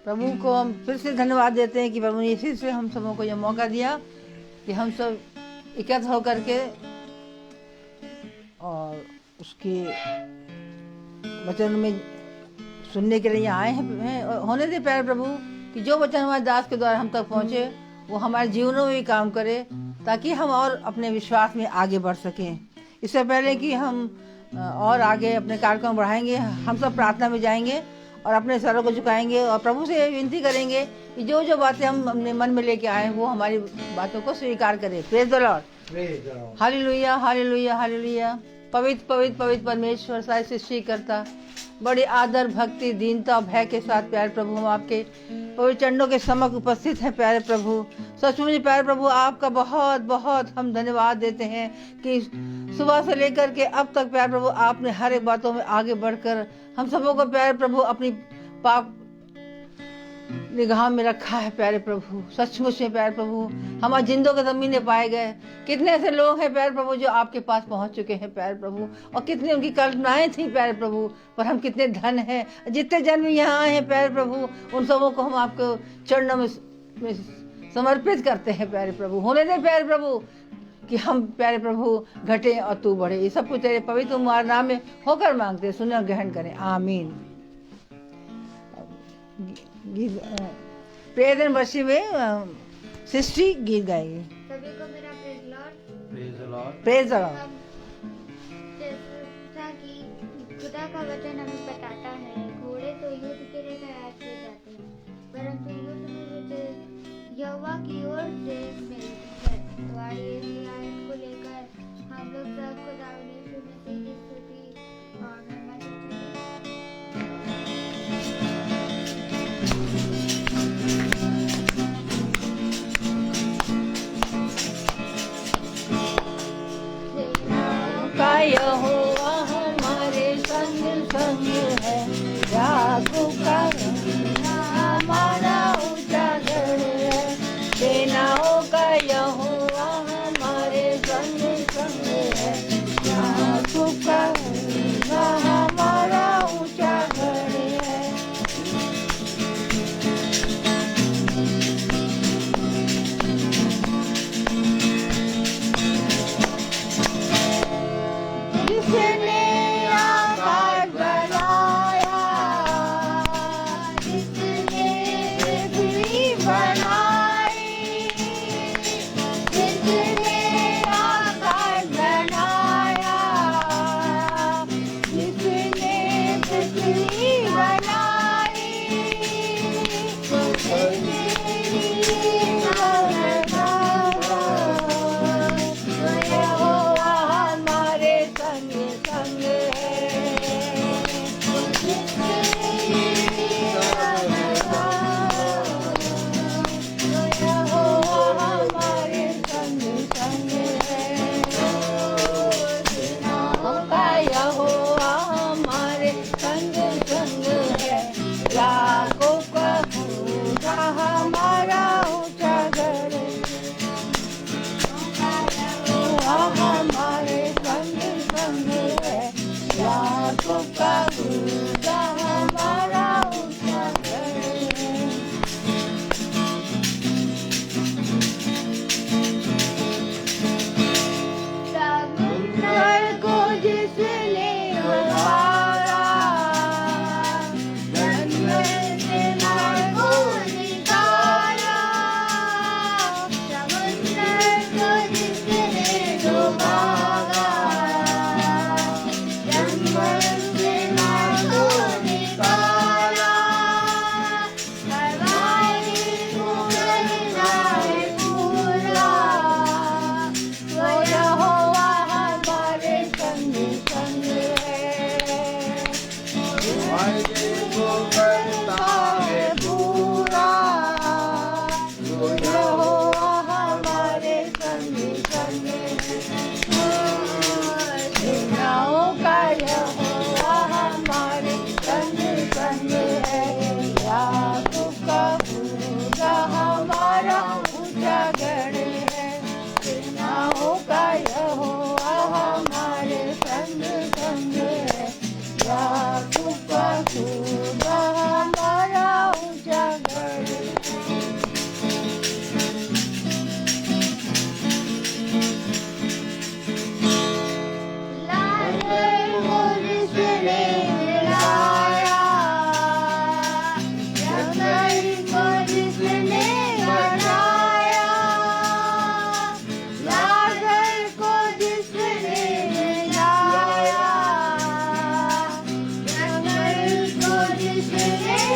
प्रभु को हम फिर से धन्यवाद देते हैं कि प्रभु ने फिर से हम सबों को यह मौका दिया कि हम सब एकत्र होकर के और उसके वचन में सुनने के लिए यहाँ आए हैं। होने दे प्यारे प्रभु कि जो वचन हमारे दास के द्वारा हम तक पहुँचे वो हमारे जीवनों में भी काम करे, ताकि हम और अपने विश्वास में आगे बढ़ सकें। इससे पहले कि हम और आगे अपने कार्यक्रम बढ़ाएंगे, हम सब प्रार्थना में जाएंगे और अपने सरों को झुकाएंगे और प्रभु से विनती करेंगे कि जो जो बातें हम अपने मन में लेके आए वो हमारी बातों को स्वीकार करें। Praise the Lord, hallelujah hallelujah hallelujah. पवित्र पवित्र पवित्र परमेश्वर सारी सृष्टि करता, बड़ी आदर भक्ति दीनता और भय के साथ प्यारे प्रभु हम आपके पवित्र चरणों के समक्ष उपस्थित हैं। प्यारे प्रभु सचमुच प्यारे प्रभु आपका बहुत बहुत हम धन्यवाद देते हैं कि सुबह से लेकर के अब तक प्यारे प्रभु आपने हर एक बातों में आगे बढ़कर हम सबों को प्यारे प्रभु अपनी पाप निगाह में रखा है। प्यारे प्रभु सचमुच में प्यारे प्रभु हमारे जिंदों के ज़मीने पाए गए। कितने ऐसे लोग हैं प्यारे प्रभु जो आपके पास पहुंच चुके हैं प्यारे प्रभु, और कितनी उनकी कल्पनाएं थी प्यारे प्रभु, पर हम कितने धन हैं। जितने जन भी यहाँ आए हैं प्यारे प्रभु उन सबों को हम आपको चरणों में समर्पित करते हैं प्यारे प्रभु। होने दे प्यारे प्रभु कि हम प्यारे प्रभु घटे और तू बढ़े। ये सब कुछ तेरे पवित्र नाम में होकर मांगते, सुने ग्रहण करें, आमीन। गीत प्रेज एंड वर्शिप में सृष्टि गीत गाएगी। सभी को मेरा praise Lord. Praise the Lord. जैसा कि खुदा का वचन हमें बताता है, घोड़े तो युद्ध के लिए तैयार किए जाते हैं, परंतु युद्ध में विजय यहोवा की ओर से मिलती है। तो आइए इस आयत को लेकर हम लोग सब खुदा यीशु मसीह की स्तुति और महिमा करते हैं। यहोवा हमारे संग संग है, याकूब का हमारा ऊंचा गढ़ है। सेनाओं का यहोवा हमारे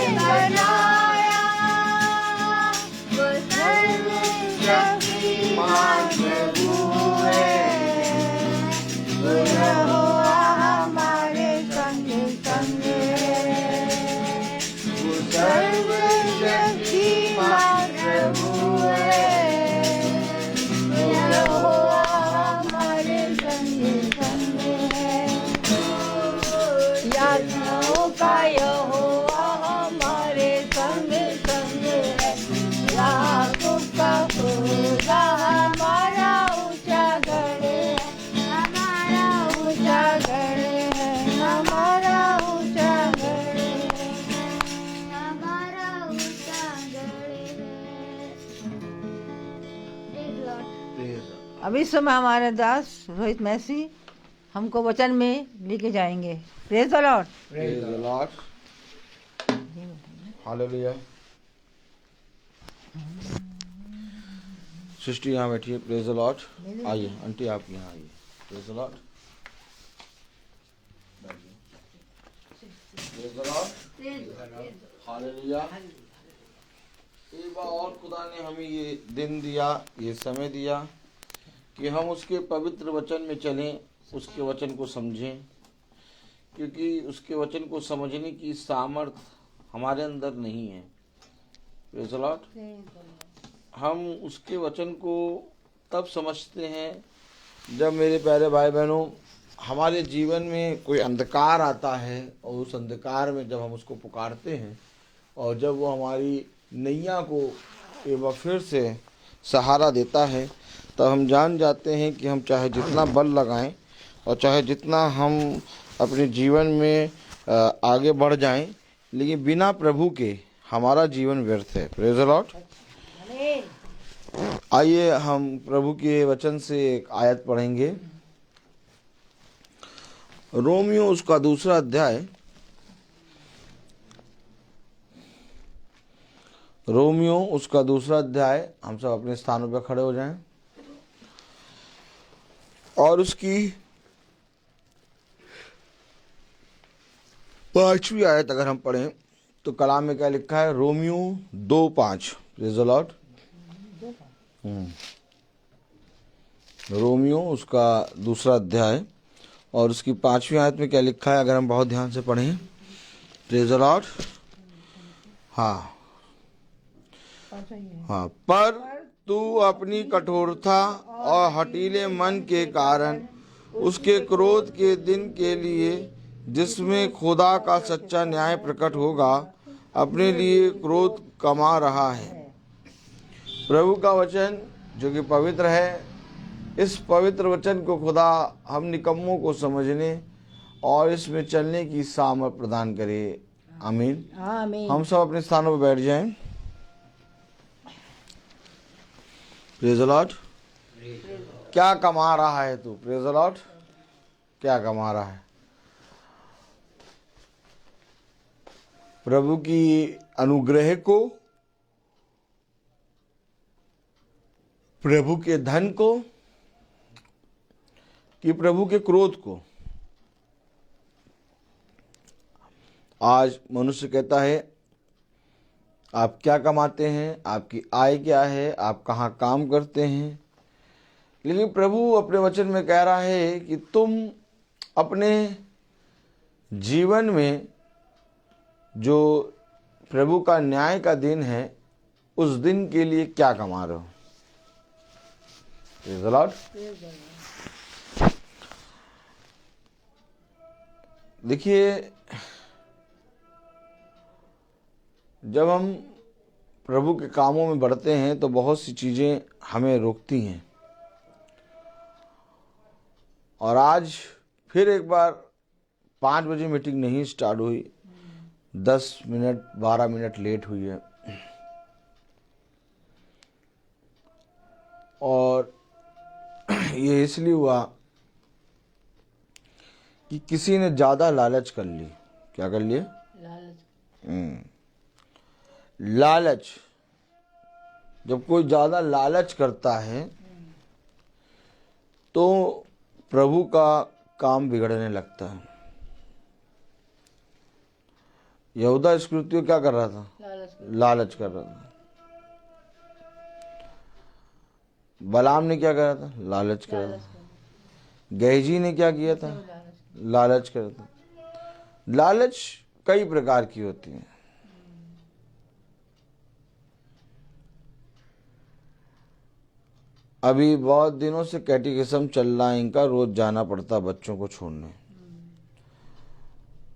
बनाया, वो सर्वशक्तिमान प्रभु है, वो यहोवा हमारे संग संग है, वो सर्वशक्तिमान प्रभु है, वो यहोवा हमारे संग संग है। याजकों का यहोवा हमारे संग संग है, याकूब का खुदा हमारा ऊंचा गढ़ है, हमारा ऊंचा गढ़ है, हमारा ऊंचा गढ़ है, हमारा ऊंचा गढ़ है। Praise Lord. अब इस समय हमारे दास रोहित मैसी हमको वचन में लेके जाएंगे। Praise the Lord. Praise the Lord. Hallelujah. सृष्टि यहाँ बैठिए। Praise the Lord. आइए आंटी आप यहाँ आइए। Praise the Lord. Praise the Lord. Hallelujah. एक बार और खुदा ने हमें ये दिन दिया, ये समय दिया कि हम उसके पवित्र वचन में चलें, उसके वचन को समझें, क्योंकि उसके वचन को समझने की सामर्थ हमारे अंदर नहीं है। Praise the Lord. हम उसके वचन को तब समझते हैं जब, मेरे प्यारे भाई बहनों, हमारे जीवन में कोई अंधकार आता है और उस अंधकार में जब हम उसको पुकारते हैं और जब वो हमारी नैया को एक बार फिर से सहारा देता है, तब हम जान जाते हैं कि हम चाहे जितना बल लगाएं और चाहे जितना हम अपने जीवन में आगे बढ़ जाएं, लेकिन बिना प्रभु के हमारा जीवन व्यर्थ है। Praise the Lord. आइए हम प्रभु के वचन से एक आयत पढ़ेंगे। रोमियो उसका 2 अध्याय, रोमियो उसका 2 अध्याय। हम सब अपने स्थानों पर खड़े हो जाएं और उसकी 5वीं आयत अगर हम पढ़ें तो कलाम में क्या लिखा है? Romeo 2:5। Praise the Lord. Romeo उसका 2 अध्याय और उसकी 5वीं आयत में क्या लिखा है, अगर हम बहुत ध्यान से पढ़ें। Praise the Lord. हाँ, पर तू अपनी कठोरता और हठीले मन के कारण उसके क्रोध के दिन के लिए, जिसमें खुदा का सच्चा न्याय प्रकट होगा, अपने लिए क्रोध कमा रहा है। प्रभु का वचन जो कि पवित्र है, इस पवित्र वचन को खुदा हम निकम्मों को समझने और इसमें चलने की सामर्थ प्रदान करे। आमीन। आमीन। हम सब अपने स्थानों पर बैठ जाएं। Praise the Lord. क्या कमा रहा है तू? Praise the Lord. क्या कमा रहा है? प्रभु की अनुग्रह को, प्रभु के धन को, कि प्रभु के क्रोध को? आज मनुष्य कहता है, आप क्या कमाते हैं, आपकी आय क्या है, आप कहाँ काम करते हैं। लेकिन प्रभु अपने वचन में कह रहा है कि तुम अपने जीवन में जो प्रभु का न्याय का दिन है, उस दिन के लिए क्या कमा रहे हो। Praise the Lord. देखिए, जब हम प्रभु के कामों में बढ़ते हैं तो बहुत सी चीज़ें हमें रोकती हैं। और आज फिर एक बार 5 बजे मीटिंग नहीं स्टार्ट हुई, 10 मिनट 12 मिनट लेट हुई है। और ये इसलिए हुआ कि किसी ने ज़्यादा लालच कर ली। क्या कर लिए? लालच। जब कोई ज़्यादा लालच करता है तो प्रभु का काम बिगड़ने लगता है। यहूदा इस्करियोती क्या कर रहा था? लालच कर रहा था। बलाम ने क्या करा था? लालच कर रहा था। गहजी ने क्या किया था? लालच कर रहा था। लालच कई प्रकार की होती है। अभी बहुत दिनों से कैटेकिज्म चल रहा है इनका, रोज जाना पड़ता बच्चों को छोड़ने।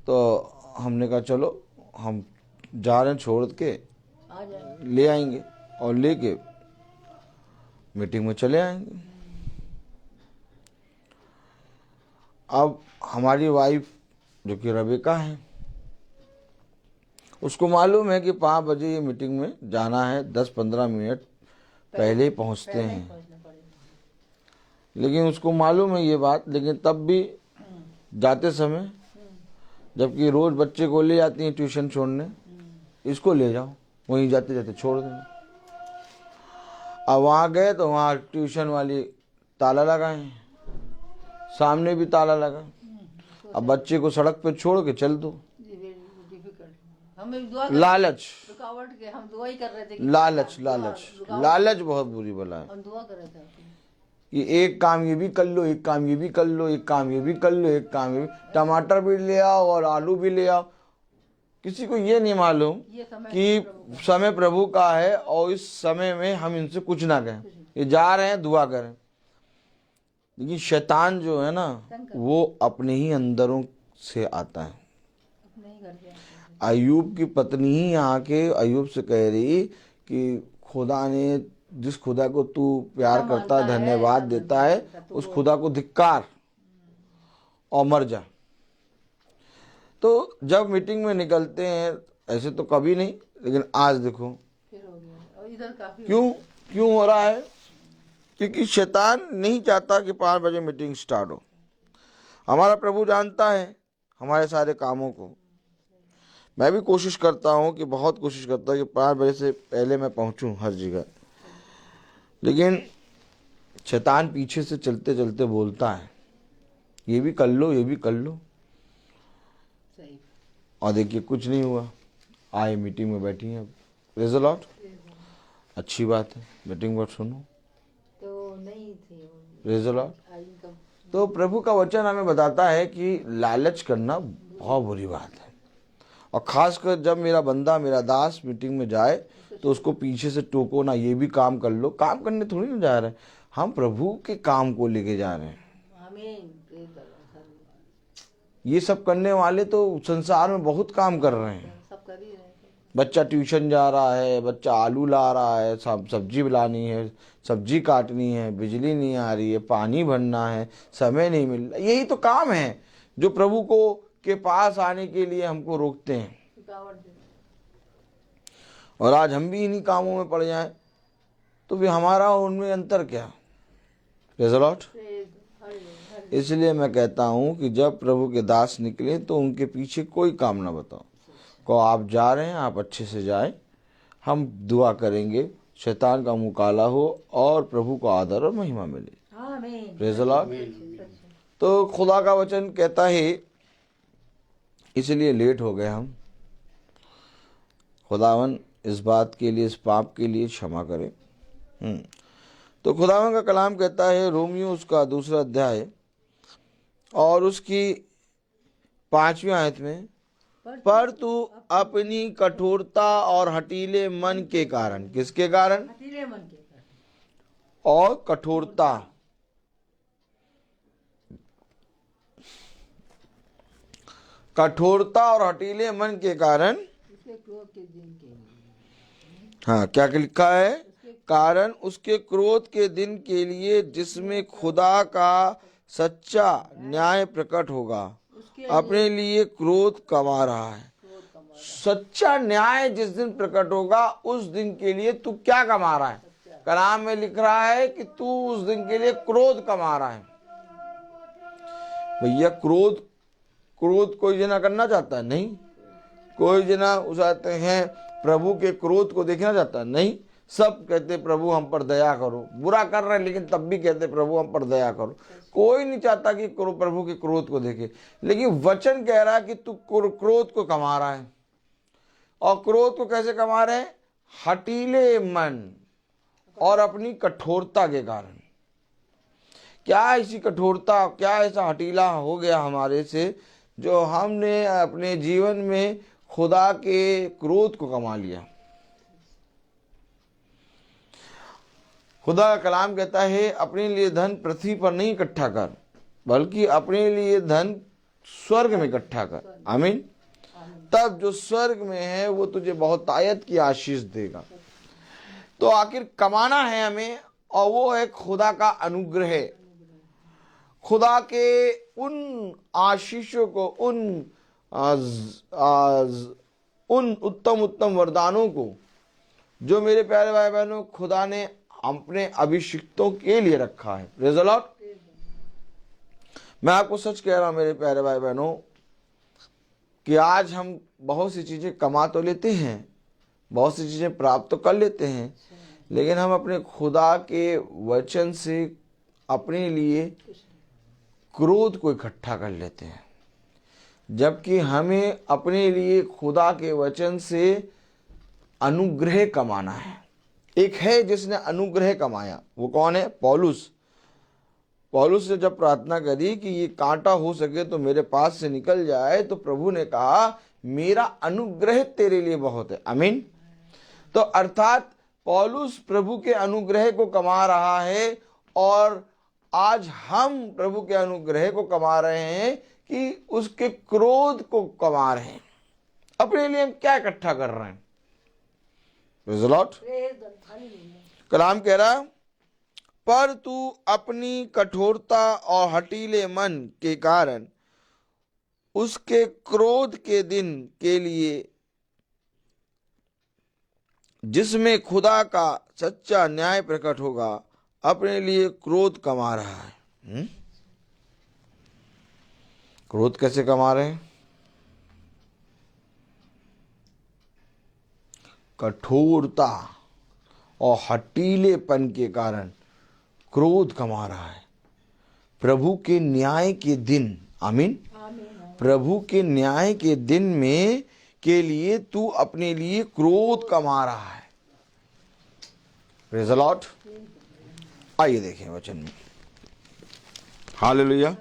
तो हमने कहा चलो हम जा रहे हैं, छोड़ के ले आएंगे और लेके मीटिंग में चले आएंगे। अब हमारी वाइफ जो कि रेबेका है, उसको मालूम है कि 5 बजे ये मीटिंग में जाना है, 10-15 मिनट पहले ही पहुंचते हैं। लेकिन उसको मालूम है ये बात, लेकिन तब भी जाते समय, जबकि रोज बच्चे को ले जाती हैं ट्यूशन छोड़ने, इसको ले जाओ, वहीं जाते जाते छोड़ देना। अब वहाँ गए तो वहाँ ट्यूशन वाली ताला लगाए, सामने भी ताला लगा। अब बच्चे को सड़क पे छोड़ के चल दो। लालच, हम दुआ ही कर रहे थे। लालच लालच लालच बहुत बुरी बला है। हम दुआ कर रहे थे कि एक काम ये भी कर लो, एक काम ये भी कर लो, एक काम ये भी कर लो, एक काम ये भी, टमाटर भी ले आओ और आलू भी ले आओ। किसी को ये नहीं मालूम कि समय प्रभु का है और इस समय में हम इनसे कुछ ना कहें। ये जा रहे हैं, दुआ करें। लेकिन शैतान जो है ना, वो अपने ही अंदरों से आता है। अय्यूब की पत्नी ही आके अय्यूब से कह रही कि खुदा ने, जिस खुदा को तू प्यार करता है, धन्यवाद देता है, उस खुदा को धिक्कार और मर जा। तो जब मीटिंग में निकलते हैं, ऐसे तो कभी नहीं, लेकिन आज देखो क्यों हो रहा है? क्योंकि शैतान नहीं चाहता कि 5 बजे मीटिंग स्टार्ट हो। हमारा प्रभु जानता है हमारे सारे कामों को। मैं भी कोशिश करता हूँ कि बहुत कोशिश करता हूँ कि 5 बजे से पहले मैं पहुँचूँ हर जगह, लेकिन शैतान पीछे से चलते चलते बोलता है ये भी कर लो, ये भी कर लो। और देखिए कुछ नहीं हुआ। आए मीटिंग में बैठी हैं, प्रेज़ द लॉर्ड, अच्छी बात है, मीटिंग बात सुनो तो नहीं थी। Praise the Lord. तो प्रभु का वचन हमें बताता है कि लालच करना बहुत बुरी बात है। और खासकर जब मेरा बंदा, मेरा दास मीटिंग में जाए तो उसको पीछे से टोको ना, ये भी काम कर लो। काम करने थोड़ी ना जा रहे हैं हम, प्रभु के काम को लेके जा रहे हैं। ये सब करने वाले तो संसार में बहुत काम कर रहे हैं। बच्चा ट्यूशन जा रहा है, बच्चा आलू ला रहा है, सब्जी लानी है, सब्जी काटनी है, बिजली नहीं आ रही है, पानी भरना है, समय नहीं मिल रहा। यही तो काम है जो प्रभु को के पास आने के लिए हमको रोकते हैं। और आज हम भी इन्हीं कामों में पड़ जाएं तो फिर हमारा उनमें अंतर क्या? Praise the Lord. इसलिए मैं कहता हूं कि जब प्रभु के दास निकले तो उनके पीछे कोई काम ना बताओ। को आप जा रहे हैं, आप अच्छे से जाएं, हम दुआ करेंगे, शैतान का मुंह काला हो और प्रभु को आदर और महिमा मिले। Praise the Lord. तो खुदा का वचन कहता है, इसलिए लेट हो गए हम। खुदावन इस बात के लिए, इस पाप के लिए क्षमा करें। तो खुदावन का कलाम कहता है, रोमियो उसका 2 अध्याय और उसकी 5वीं आयत में, पर तू अपनी कठोरता और हठीले मन के कारण, किसके कारण? हठीले मन के कारण। और कठोरता, कठोरता और हठीले मन के कारण, हाँ क्या लिखा है? कारण उसके क्रोध के दिन के लिए जिसमें खुदा का सच्चा न्याय प्रकट होगा। अपने लिए क्रोध कमा रहा है। सच्चा न्याय जिस दिन प्रकट होगा उस दिन के लिए तू क्या कमा रहा है? कलाम में लिख रहा है कि तू उस दिन के लिए क्रोध कमा रहा है। भैया क्रोध कोई जना करना चाहता है? नहीं। कोई जना चाहते हैं प्रभु के क्रोध को देखना चाहता है? नहीं। सब कहते प्रभु हम पर दया करो। बुरा कर रहे हैं लेकिन तब भी कहते प्रभु हम पर दया करो। कोई नहीं चाहता कि प्रभु के क्रोध को देखे, लेकिन वचन कह रहा है कि तू क्रोध को कमा रहा है। और क्रोध को कैसे कमा रहे हैं? हठीले मन और अपनी कठोरता के कारण। क्या ऐसी कठोरता, क्या ऐसा हठीला हो गया हमारे से जो हमने अपने जीवन में खुदा के क्रोध को कमा लिया। खुदा का कलाम कहता है अपने लिए धन पृथ्वी पर नहीं इकट्ठा कर, बल्कि अपने लिए धन स्वर्ग में इकट्ठा कर। आमीन। तब जो स्वर्ग में है वो तुझे बहुतायत की आशीष देगा। तो आखिर कमाना है हमें, और वो है खुदा का अनुग्रह, खुदा के उन आशीषों को, उन उत्तम उत्तम वरदानों को जो मेरे प्यारे भाई बहनों खुदा ने अपने अभिषिक्तों के लिए रखा है। Praise the Lord. मैं आपको सच कह रहा हूं मेरे प्यारे भाई बहनों कि आज हम बहुत सी चीजें कमा तो लेते हैं, बहुत सी चीजें प्राप्त तो कर लेते हैं, लेकिन हम अपने खुदा के वचन से अपने लिए क्रोध को इकट्ठा कर लेते हैं, जबकि हमें अपने लिए खुदा के वचन से अनुग्रह कमाना है। एक है जिसने अनुग्रह कमाया, वो कौन है? पौलुस। पौलुस ने जब प्रार्थना करी कि ये कांटा हो सके तो मेरे पास से निकल जाए, तो प्रभु ने कहा मेरा अनुग्रह तेरे लिए बहुत है। आमीन। तो अर्थात पौलुस प्रभु के अनुग्रह को कमा रहा है, और आज हम प्रभु के अनुग्रह को कमा रहे हैं कि उसके क्रोध को कमा रहे हैं। अपने लिए हम क्या इकट्ठा कर रहे हैं? Praise the Lord. कलाम कह रहा पर तू अपनी कठोरता और हठीले मन के कारण उसके क्रोध के दिन के लिए, जिसमें खुदा का सच्चा न्याय प्रकट होगा, अपने लिए क्रोध कमा रहा है। क्रोध कैसे कमा रहे हैं? कठोरता और हठीलेपन के कारण क्रोध कमा रहा है। प्रभु के न्याय के दिन, आमीन, प्रभु के न्याय के दिन में के लिए तू अपने लिए क्रोध कमा रहा है। Praise the Lord. आइए देखें वचन में। हालेलुया।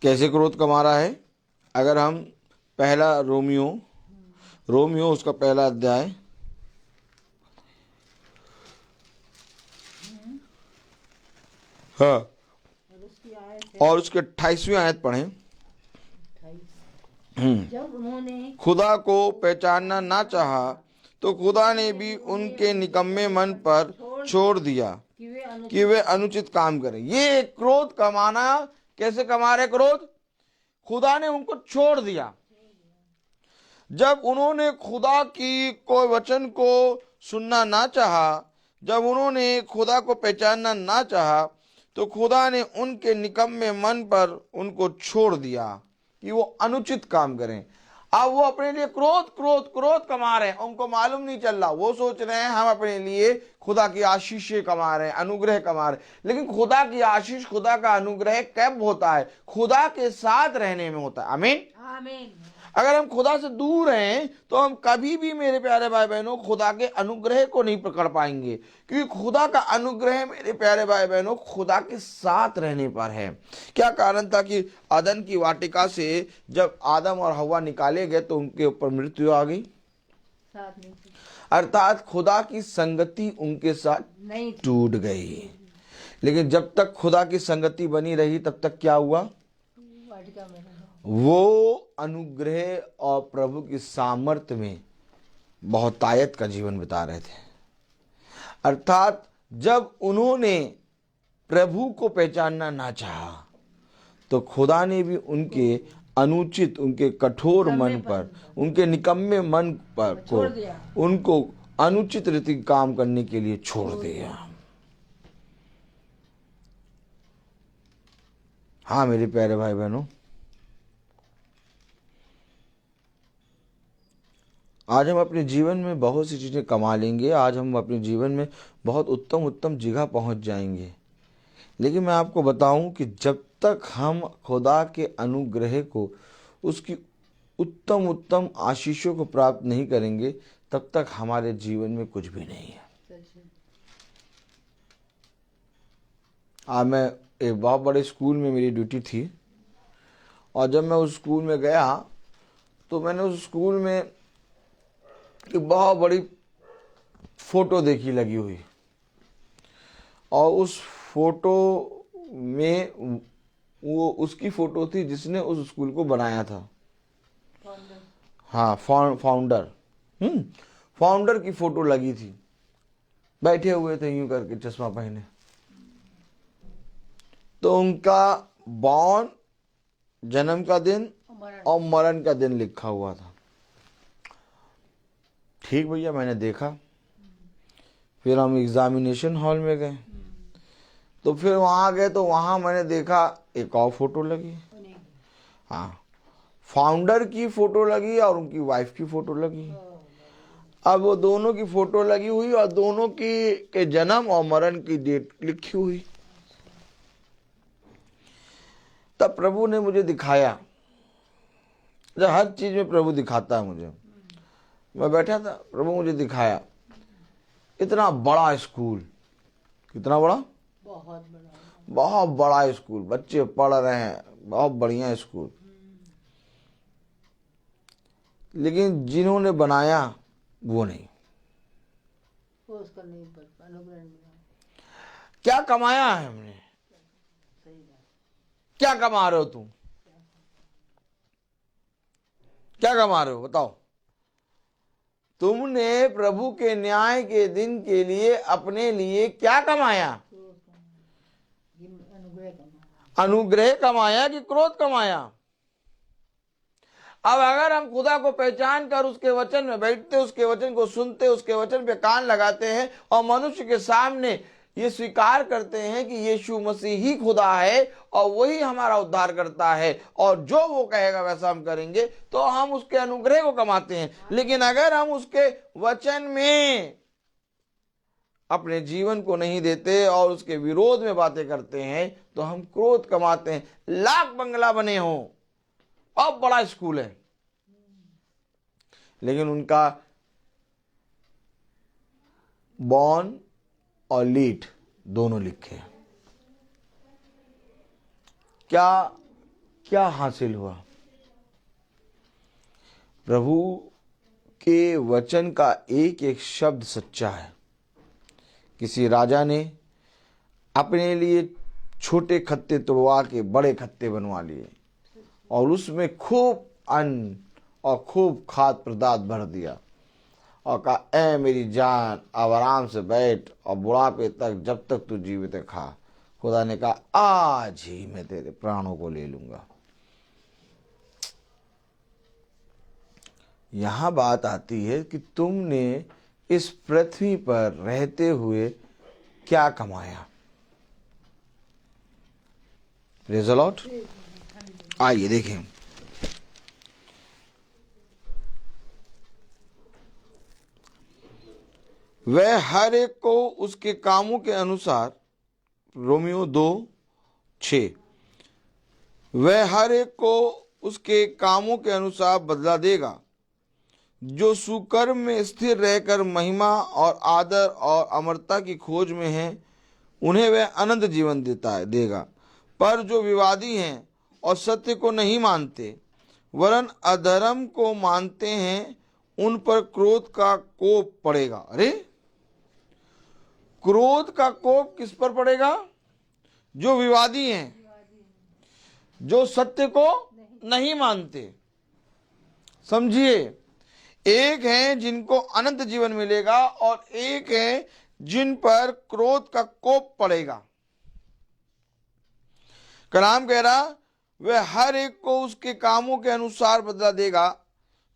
कैसे क्रोध कमा रहा है? अगर हम पहला रोमियो उसका पहला अध्याय हाँ और उसके 28वीं आयत पढ़ें। जब उन्होंने खुदा को पहचानना ना चाहा तो खुदा ने भी उनके निकम्मे मन पर छोड़ दिया कि वे अनुचित काम करें। ये क्रोध कमाना, कैसे कमा रहे क्रोध? खुदा ने उनको छोड़ दिया। जब उन्होंने खुदा की कोई वचन को सुनना ना चाहा, जब उन्होंने खुदा को पहचानना ना चाहा, तो खुदा ने उनके निकम्मे मन पर उनको छोड़ दिया कि वो अनुचित काम करें। अब वो अपने लिए क्रोध कमा रहे हैं। उनको मालूम नहीं चल रहा, वो सोच रहे हैं हम अपने लिए खुदा की आशीषें कमा रहे हैं, अनुग्रह कमा रहे हैं। लेकिन खुदा की आशीष, खुदा का अनुग्रह कब होता है? खुदा के साथ रहने में होता है। आमीन। आमीन। अगर हम खुदा से दूर हैं तो हम कभी भी मेरे प्यारे भाई बहनों खुदा के अनुग्रह को नहीं पकड़ पाएंगे, क्योंकि खुदा का अनुग्रह मेरे प्यारे भाई बहनों खुदा के साथ रहने पर है। क्या कारण था कि अदन की वाटिका से जब आदम और हव्वा निकाले गए तो उनके ऊपर मृत्यु आ गई, अर्थात खुदा की संगति उनके साथ नहीं टूट गई। लेकिन जब तक खुदा की संगति बनी रही तब तक क्या हुआ? वाटिका में वो अनुग्रह और प्रभु की सामर्थ्य में बहुतायत का जीवन बिता रहे थे। अर्थात जब उन्होंने प्रभु को पहचानना ना चाहा तो खुदा ने भी उनके अनुचित, उनके कठोर मन पर, उनके निकम्मे मन पर को उनको अनुचित रीति काम करने के लिए छोड़ दिया। हाँ मेरे प्यारे भाई बहनों, आज हम अपने जीवन में बहुत सी चीज़ें कमा लेंगे, आज हम अपने जीवन में बहुत उत्तम उत्तम जगह पहुंच जाएंगे, लेकिन मैं आपको बताऊं कि जब तक हम खुदा के अनुग्रह को, उसकी उत्तम उत्तम आशीषों को प्राप्त नहीं करेंगे तब तक हमारे जीवन में कुछ भी नहीं है। आज मैं एक बहुत बड़े स्कूल में मेरी ड्यूटी थी और जब मैं उस स्कूल में गया तो मैंने उस स्कूल में एक बहुत बड़ी फोटो देखी लगी हुई और उस फोटो में वो उसकी फोटो थी जिसने उस स्कूल को बनाया था। हाँ, फाउंडर फाउंडर की फोटो लगी थी, बैठे हुए थे यूं करके चश्मा पहने। तो उनका बॉर्न जन्म का दिन और मरण का दिन लिखा हुआ था। ठीक भैया, मैंने देखा। फिर हम एग्जामिनेशन हॉल में गए तो फिर वहां गए तो वहां मैंने देखा एक और फोटो लगी। हाँ, फाउंडर की फोटो लगी और उनकी वाइफ की फोटो लगी। अब वो दोनों की फोटो लगी हुई और दोनों की के जन्म और मरण की डेट लिखी हुई। तब प्रभु ने मुझे दिखाया, जब हर चीज में प्रभु दिखाता है मुझे। मैं बैठा था, प्रभु मुझे दिखाया इतना बड़ा स्कूल। कितना बड़ा? बहुत बड़ा स्कूल, बच्चे पढ़ रहे हैं, बहुत बढ़िया स्कूल। लेकिन जिन्होंने बनाया वो नहीं। क्या कमाया है हमने? क्या कमा रहे हो तुम? क्या कमा रहे हो बताओ? तुमने प्रभु के न्याय के दिन के लिए अपने लिए क्या कमाया? अनुग्रह कमाया कि क्रोध कमाया? अब अगर हम खुदा को पहचान कर उसके वचन में बैठते, उसके वचन को सुनते, उसके वचन पे कान लगाते हैं और मनुष्य के सामने ये स्वीकार करते हैं कि यीशु मसीह ही खुदा है और वही हमारा उद्धार करता है और जो वो कहेगा वैसा हम करेंगे, तो हम उसके अनुग्रह को कमाते हैं। लेकिन अगर हम उसके वचन में अपने जीवन को नहीं देते और उसके विरोध में बातें करते हैं तो हम क्रोध कमाते हैं। लाख बंगला बने हो, अब बड़ा स्कूल है, लेकिन उनका बॉर्न और लीड दोनों लिखे हैं। क्या हासिल हुआ? प्रभु के वचन का एक एक शब्द सच्चा है। किसी राजा ने अपने लिए छोटे खत्ते तोड़वा के बड़े खत्ते बनवा लिए और उसमें खूब अन्न और खूब खाद्य पदार्थ भर दिया और कहा, ए मेरी जान, अब आराम से बैठ और बुढ़ापे तक जब तक तू जीवित है खा। खुदा ने कहा, आज ही मैं तेरे प्राणों को ले लूंगा। यहां बात आती है कि तुमने इस पृथ्वी पर रहते हुए क्या कमाया? Praise the Lord. आइए देखें, वह हर एक को उसके कामों के अनुसार, रोमियो 2:6, वह हर एक को उसके कामों के अनुसार बदला देगा। जो सुकर्म में स्थिर रहकर महिमा और आदर और अमरता की खोज में हैं, उन्हें वह अनंत जीवन देगा। पर जो विवादी हैं और सत्य को नहीं मानते वरन अधर्म को मानते हैं, उन पर क्रोध का कोप पड़ेगा। अरे, क्रोध का कोप किस पर पड़ेगा? जो विवादी हैं, जो सत्य को नहीं मानते। समझिए, एक है जिनको अनंत जीवन मिलेगा और एक है जिन पर क्रोध का कोप पड़ेगा। कलाम कह रहा, वह हर एक को उसके कामों के अनुसार बदला देगा।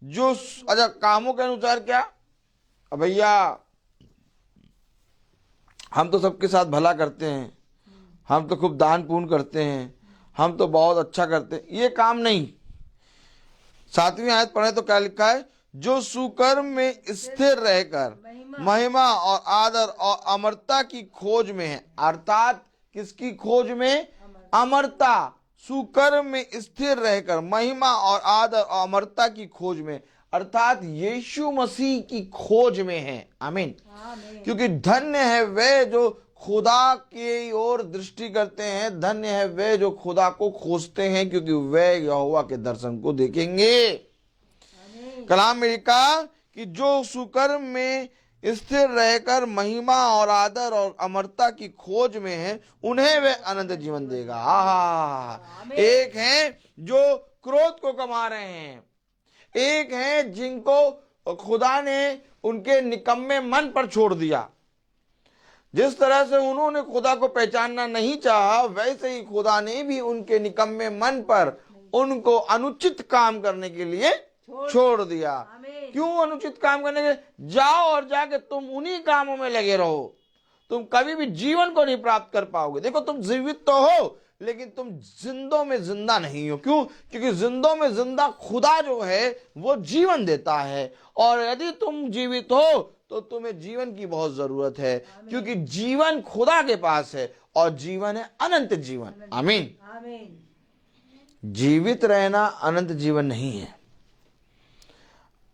जो अच्छा, कामों के अनुसार क्या? अब भैया, हम तो सबके साथ भला करते हैं, हम तो खूब दान पुण्य करते हैं, हम तो बहुत अच्छा करते हैं, ये काम नहीं। 7वीं आयत पढ़े तो क्या लिखा है? जो सुकर्म में स्थिर रहकर महिमा और आदर और अमरता की खोज में है। अर्थात किसकी खोज में? अमरता, सुकर्म में स्थिर रहकर महिमा और आदर और अमरता की खोज में, अर्थात यीशु मसीह की खोज में है। आमीन। क्योंकि धन्य है वे जो खुदा की ओर दृष्टि करते हैं, धन्य है वे जो खुदा को खोजते हैं, क्योंकि वे यहोवा के दर्शन को देखेंगे। कलाम में लिखा कि जो सुकर्म में स्थिर रहकर महिमा और आदर और अमरता की खोज में है, उन्हें वे अनंत जीवन देगा। एक है जो क्रोध को कमा रहे हैं, एक है जिनको खुदा ने उनके निकम्मे मन पर छोड़ दिया। जिस तरह से उन्होंने खुदा को पहचानना नहीं चाहा, वैसे ही खुदा ने भी उनके निकम्मे मन पर उनको अनुचित काम करने के लिए छोड़ दिया। क्यों अनुचित काम करने के? जाओ और जाके तुम उन्हीं कामों में लगे रहो, तुम कभी भी जीवन को नहीं प्राप्त कर पाओगे। देखो, तुम जीवित तो हो, लेकिन तुम जिंदों में जिंदा नहीं हो। क्यों? क्योंकि जिंदों में जिंदा खुदा जो है वो जीवन देता है, और यदि तुम जीवित हो तो तुम्हें जीवन की बहुत जरूरत है, क्योंकि जीवन खुदा के पास है, और जीवन है अनंत जीवन। आमीन। जीवित रहना अनंत जीवन नहीं है।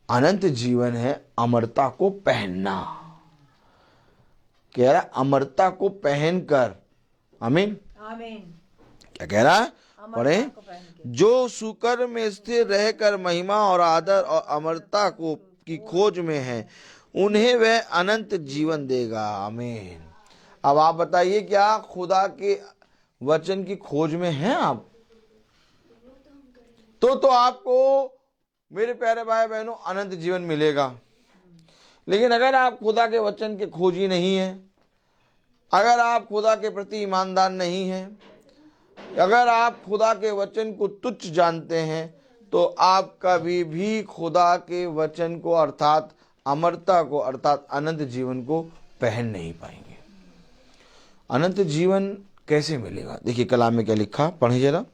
अनंत जीवन है अमरता को पहनना। कह रहा है अमरता को पहनकर। आमीन। क्या कह रहा है? पढ़े, जो सुकर्म में स्थिर रहकर महिमा और आदर और अमरता को की खोज में है, उन्हें वह अनंत जीवन देगा। आमीन। अब आप बताइए, क्या खुदा के वचन की खोज में हैं आप? तो आपको मेरे प्यारे भाई बहनों अनंत जीवन मिलेगा। लेकिन अगर आप खुदा के वचन के खोजी नहीं है, अगर आप खुदा के प्रति ईमानदार नहीं हैं, अगर आप खुदा के वचन को तुच्छ जानते हैं, तो आप कभी भी खुदा के वचन को अर्थात अमरता को अर्थात अनंत जीवन को पहन नहीं पाएंगे। अनंत जीवन कैसे मिलेगा? देखिए कलाम में क्या लिखा, पढ़े जरा।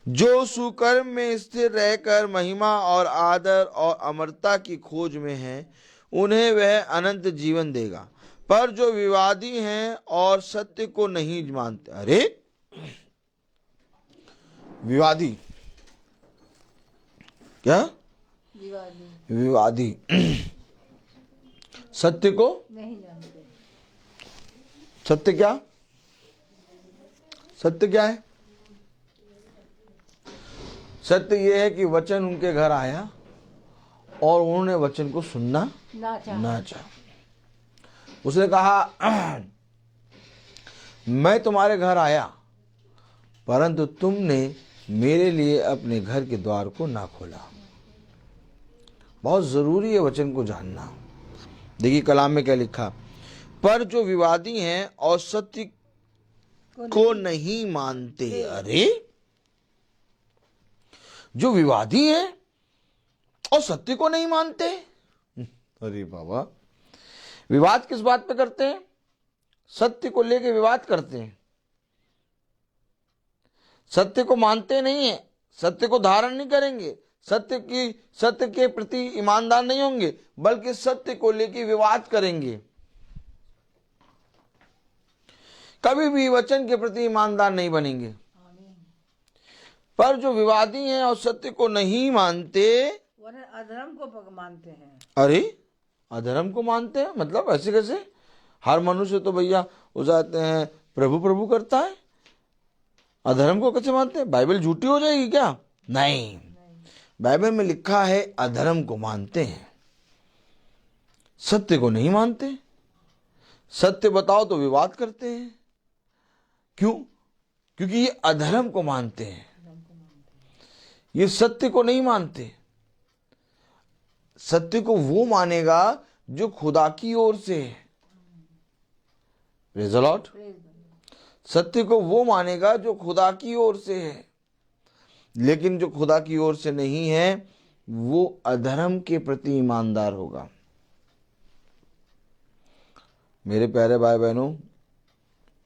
जो सुकर्म में स्थिर रहकर महिमा और आदर और अमरता की खोज में है, उन्हें वह अनंत जीवन देगा। पर जो विवादी हैं और सत्य को नहीं मानते। अरे विवादी क्या? विवादी सत्य को नहीं जानते। सत्य क्या? सत्य क्या है? सत्य यह है कि वचन उनके घर आया और उन्होंने वचन को सुनना ना चाहा। उसने कहा, मैं तुम्हारे घर आया, परंतु तुमने मेरे लिए अपने घर के द्वार को ना खोला। बहुत जरूरी है वचन को जानना। देखिए कलाम में क्या लिखा, पर जो विवादी हैं और सत्य को नहीं मानते। अरे जो विवादी हैं और सत्य को नहीं मानते। अरे बाबा, विवाद किस बात पे करते हैं? सत्य को लेके विवाद करते हैं। सत्य को मानते नहीं है, सत्य को धारण नहीं करेंगे, सत्य के प्रति ईमानदार नहीं होंगे, बल्कि सत्य को लेके विवाद करेंगे। कभी भी वचन के प्रति ईमानदार नहीं बनेंगे। पर जो विवादी हैं और सत्य को नहीं मानते, अधर्म को मानते हैं। अरे अधर्म को मानते हैं मतलब ऐसे कैसे? हर मनुष्य तो भैया हो जाते हैं प्रभु प्रभु करता है, अधर्म को कैसे मानते हैं? बाइबल झूठी हो जाएगी क्या? नहीं, बाइबल में लिखा है अधर्म को मानते हैं, सत्य को नहीं मानते। सत्य बताओ तो विवाद करते हैं। क्यों? क्योंकि ये अधर्म को मानते हैं, ये सत्य को नहीं मानते। सत्य को वो मानेगा जो खुदा की ओर से है। Praise the Lord. सत्य को वो मानेगा जो खुदा की ओर से है, लेकिन जो खुदा की ओर से नहीं है वो अधर्म के प्रति ईमानदार होगा। मेरे प्यारे भाई बहनों,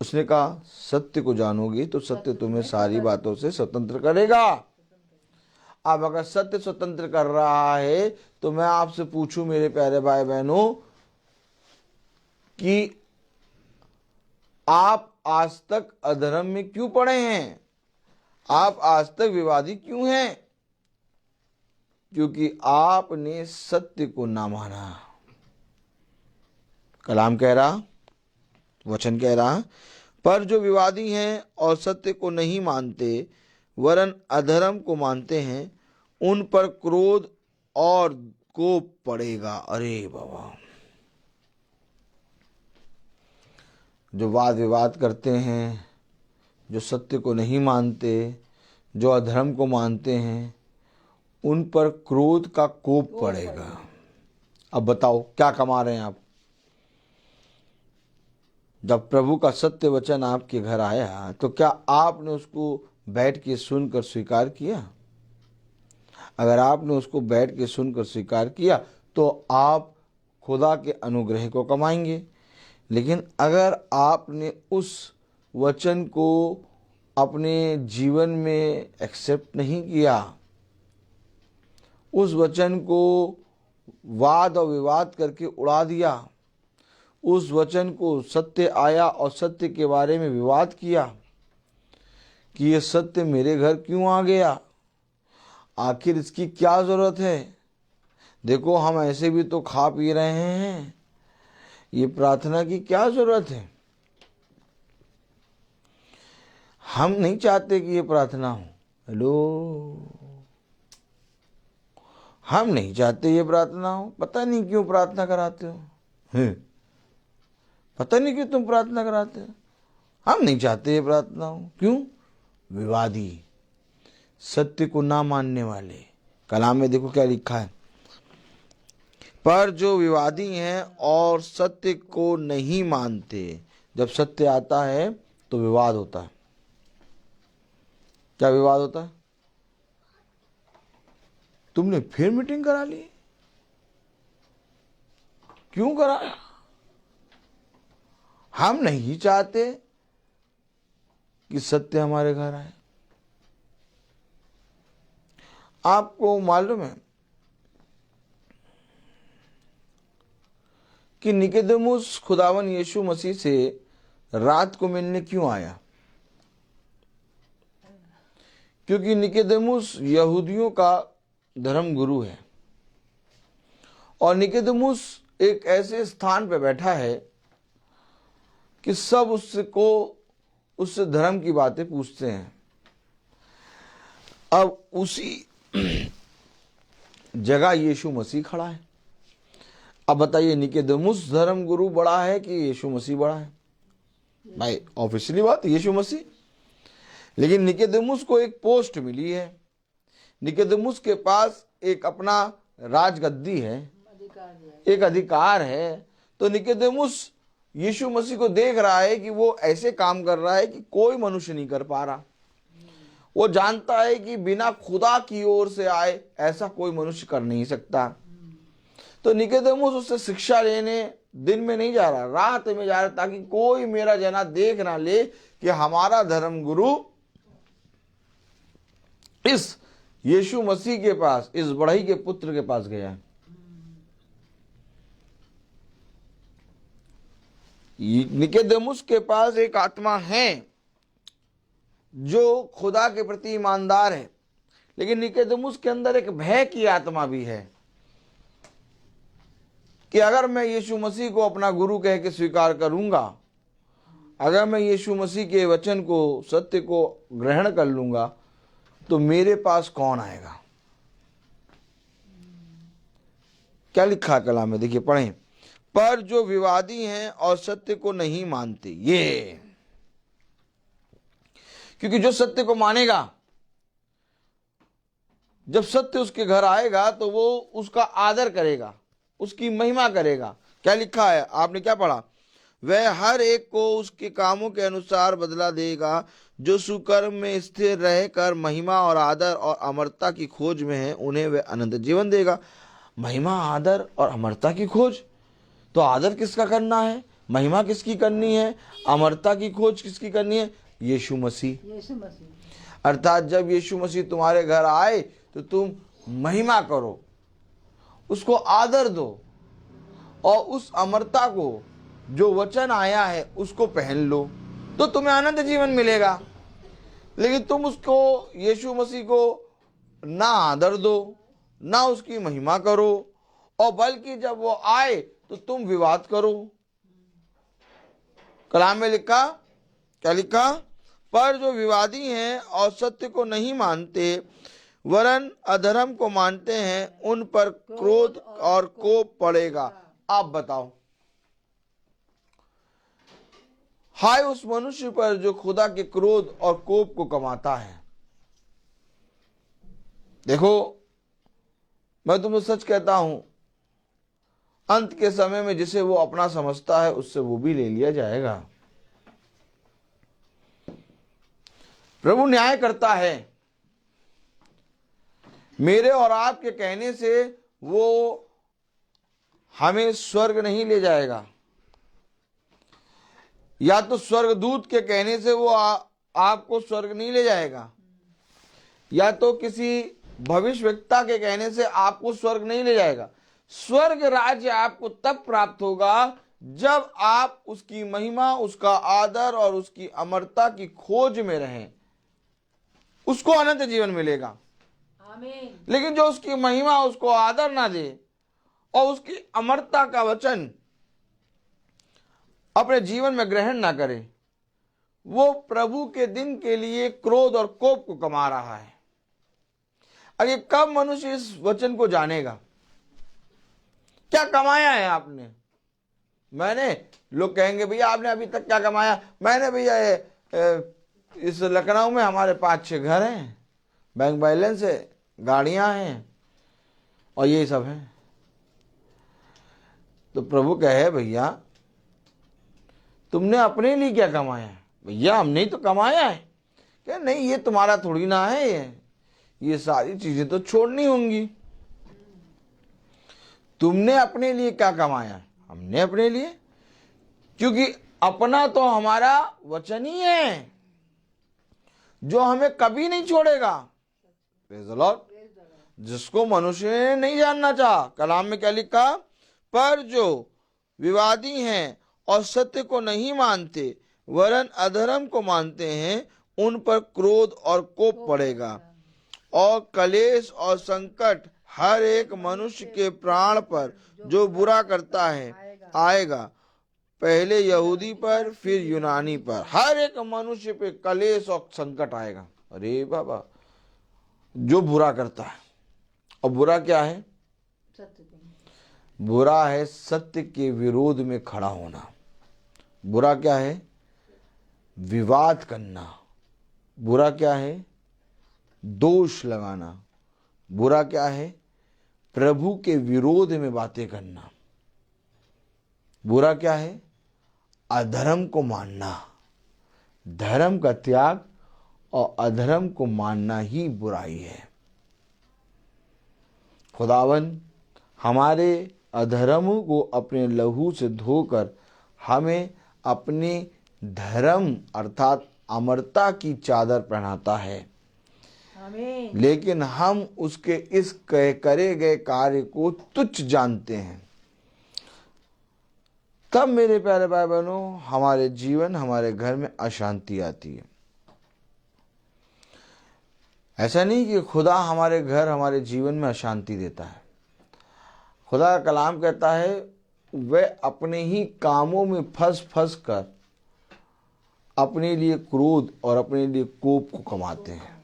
उसने कहा सत्य को जानोगी तो सत्य तुम्हें सारी बातों से स्वतंत्र करेगा। अब अगर सत्य स्वतंत्र कर रहा है तो मैं आपसे पूछूं मेरे प्यारे भाई बहनों कि आप आज तक अधर्म में क्यों पड़े हैं? आप आज तक विवादी क्यों हैं? क्योंकि आपने सत्य को ना माना। कलाम कह रहा, वचन कह रहा, पर जो विवादी हैं और सत्य को नहीं मानते वरन अधर्म को मानते हैं, उन पर क्रोध और कोप पड़ेगा। अरे बाबा, जो वाद विवाद करते हैं, जो सत्य को नहीं मानते, जो अधर्म को मानते हैं, उन पर क्रोध का कोप पड़ेगा। अब बताओ क्या कमा रहे हैं आप? जब प्रभु का सत्य वचन आपके घर आया तो क्या आपने उसको बैठ के सुनकर स्वीकार किया? अगर आपने उसको बैठ के सुनकर स्वीकार किया तो आप खुदा के अनुग्रह को कमाएंगे। लेकिन अगर आपने उस वचन को अपने जीवन में एक्सेप्ट नहीं किया, उस वचन को वाद और विवाद करके उड़ा दिया, उस वचन को सत्य आया और सत्य के बारे में विवाद किया कि ये सत्य मेरे घर क्यों आ गया, आखिर इसकी क्या ज़रूरत है, देखो हम ऐसे भी तो खा पी रहे हैं, ये प्रार्थना की क्या ज़रूरत है। हम नहीं चाहते कि ये प्रार्थना हो। हेलो, हम नहीं चाहते ये प्रार्थना हो। पता नहीं क्यों प्रार्थना कराते हो, पता नहीं क्यों तुम प्रार्थना कराते हो। हम नहीं चाहते ये प्रार्थना हो। क्यों? विवादी, सत्य को ना मानने वाले। कलाम में देखो क्या लिखा है, पर जो विवादी हैं और सत्य को नहीं मानते। जब सत्य आता है तो विवाद होता है। क्या विवाद होता है? तुमने फिर मीटिंग करा ली, क्यों कराया? हम नहीं चाहते कि सत्य हमारे घर आए। आपको मालूम है कि निकोदेमुस खुदावन यीशु मसीह से रात को मिलने क्यों आया? क्योंकि निकोदेमुस यहूदियों का धर्म गुरु है और निकोदेमुस एक ऐसे स्थान पे बैठा है कि सब उससे धर्म की बातें पूछते हैं। अब उसी जगह यीशु मसीह खड़ा है। अब बताइए, निकोदेमुस धर्म गुरु बड़ा है कि यीशु मसीह बड़ा है? भाई ऑफिशियली बात यीशु मसीह। लेकिन निकोदेमुस को एक पोस्ट मिली है, निकोदेमुस के पास एक अपना राजगद्दी है, एक अधिकार है। तो निकोदेमुस यीशु मसीह को देख रहा है कि वो ऐसे काम कर रहा है कि कोई मनुष्य नहीं कर पा रहा। वो जानता है कि बिना खुदा की ओर से आए ऐसा कोई मनुष्य कर नहीं सकता। तो निकोदेमुस उससे शिक्षा लेने दिन में नहीं जा रहा, रात में जा रहा, ताकि कोई मेरा जना देख ना ले कि हमारा धर्म गुरु इस यीशु मसीह के पास, इस बढ़ई के पुत्र के पास गया है। निकोदेमुस के पास एक आत्मा है जो खुदा के प्रति ईमानदार है, लेकिन निकोदेमुस के अंदर एक भय की आत्मा भी है कि अगर मैं यीशु मसीह को अपना गुरु कह के स्वीकार करूंगा, अगर मैं यीशु मसीह के वचन को, सत्य को ग्रहण कर लूंगा, तो मेरे पास कौन आएगा। क्या लिखा कलाम में, देखिए पढ़ें। पर जो विवादी हैं और सत्य को नहीं मानते, ये क्योंकि जो सत्य को मानेगा, जब सत्य उसके घर आएगा तो वो उसका आदर करेगा, उसकी महिमा करेगा। क्या लिखा है, आपने क्या पढ़ा? वह हर एक को उसके कामों के अनुसार बदला देगा। जो सुकर्म में स्थिर रहकर महिमा और आदर और अमरता की खोज में है, उन्हें वह अनंत जीवन देगा। महिमा, आदर और अमरता की खोज। तो आदर किसका करना है, महिमा किसकी करनी है, अमरता की खोज किसकी करनी है? यीशु मसीह। अर्थात जब यीशु मसीह तुम्हारे घर आए तो तुम महिमा करो, उसको आदर दो और उस अमरता को, जो वचन आया है, उसको पहन लो, तो तुम्हें अनंत जीवन मिलेगा। लेकिन तुम उसको, यीशु मसीह को ना आदर दो, ना उसकी महिमा करो, और बल्कि जब वो आए तो तुम विवाद करो। कलाम में लिखा, क्या लिखा? पर जो विवादी हैं और सत्य को नहीं मानते वरन अधर्म को मानते हैं, उन पर क्रोध और कोप पड़ेगा। आप बताओ, हाय उस मनुष्य पर जो खुदा के क्रोध और कोप को कमाता है। देखो, मैं तुम्हें सच कहता हूं, अंत के समय में जिसे वो अपना समझता है उससे वो भी ले लिया जाएगा। प्रभु न्याय करता है। मेरे और आपके कहने से वो हमें स्वर्ग नहीं ले जाएगा, या तो स्वर्गदूत के कहने से वो आपको स्वर्ग नहीं ले जाएगा, या तो किसी भविष्यवक्ता के कहने से आपको स्वर्ग नहीं ले जाएगा। स्वर्ग राज्य आपको तब प्राप्त होगा जब आप उसकी महिमा, उसका आदर और उसकी अमरता की खोज में रहें। उसको अनंत जीवन मिलेगा। आमीन। लेकिन जो उसकी महिमा, उसको आदर ना दे और उसकी अमरता का वचन अपने जीवन में ग्रहण ना करे, वो प्रभु के दिन के लिए क्रोध और कोप को कमा रहा है। अरे कब मनुष्य इस वचन को जानेगा? क्या कमाया है आपने? मैंने, लोग कहेंगे भैया आपने अभी तक क्या कमाया? मैंने भैया इस लखनऊ में हमारे 5-6 घर हैं, बैंक बैलेंस है, गाड़ियां हैं और यही सब है। तो प्रभु कहे भैया तुमने अपने लिए क्या कमाया? भैया हमने ही तो कमाया है। क्या नहीं, ये तुम्हारा थोड़ी ना है, ये सारी चीजें तो छोड़नी होंगी। तुमने अपने लिए क्या कमाया? हमने अपने लिए, क्योंकि अपना तो हमारा वचन ही है जो हमें कभी नहीं छोड़ेगा। Praise the Lord. जिसको मनुष्य ने नहीं जानना चाहा। कलाम में क्या लिखा? पर जो विवादी हैं और सत्य को नहीं मानते वरन अधर्म को मानते हैं, उन पर क्रोध और कोप पड़ेगा, और कलेश और संकट हर एक मनुष्य के प्राण पर जो बुरा करता है आएगा। पहले यहूदी पर, फिर यूनानी पर, हर एक मनुष्य पे कलेश और संकट आएगा। अरे बाबा, जो बुरा करता है। और बुरा क्या है? सत्य। बुरा है सत्य के विरोध में खड़ा होना। बुरा क्या है? विवाद करना। बुरा क्या है? दोष लगाना। बुरा क्या है? प्रभु के विरोध में बातें करना। बुरा क्या है? अधर्म को मानना। धर्म का त्याग और अधर्म को मानना ही बुराई है। खुदावन हमारे अधर्मों को अपने लहू से धोकर हमें अपने धर्म अर्थात अमरता की चादर पहनाता है। आमीन। लेकिन हम उसके इस करे गए कार्य को तुच्छ जानते हैं। तब मेरे प्यारे भाई बहनों, हमारे जीवन, हमारे घर में अशांति आती है। ऐसा नहीं कि खुदा हमारे घर, हमारे जीवन में अशांति देता है। खुदा का कलाम कहता है वे अपने ही कामों में फंस कर अपने लिए क्रोध और अपने लिए कोप को कमाते हैं।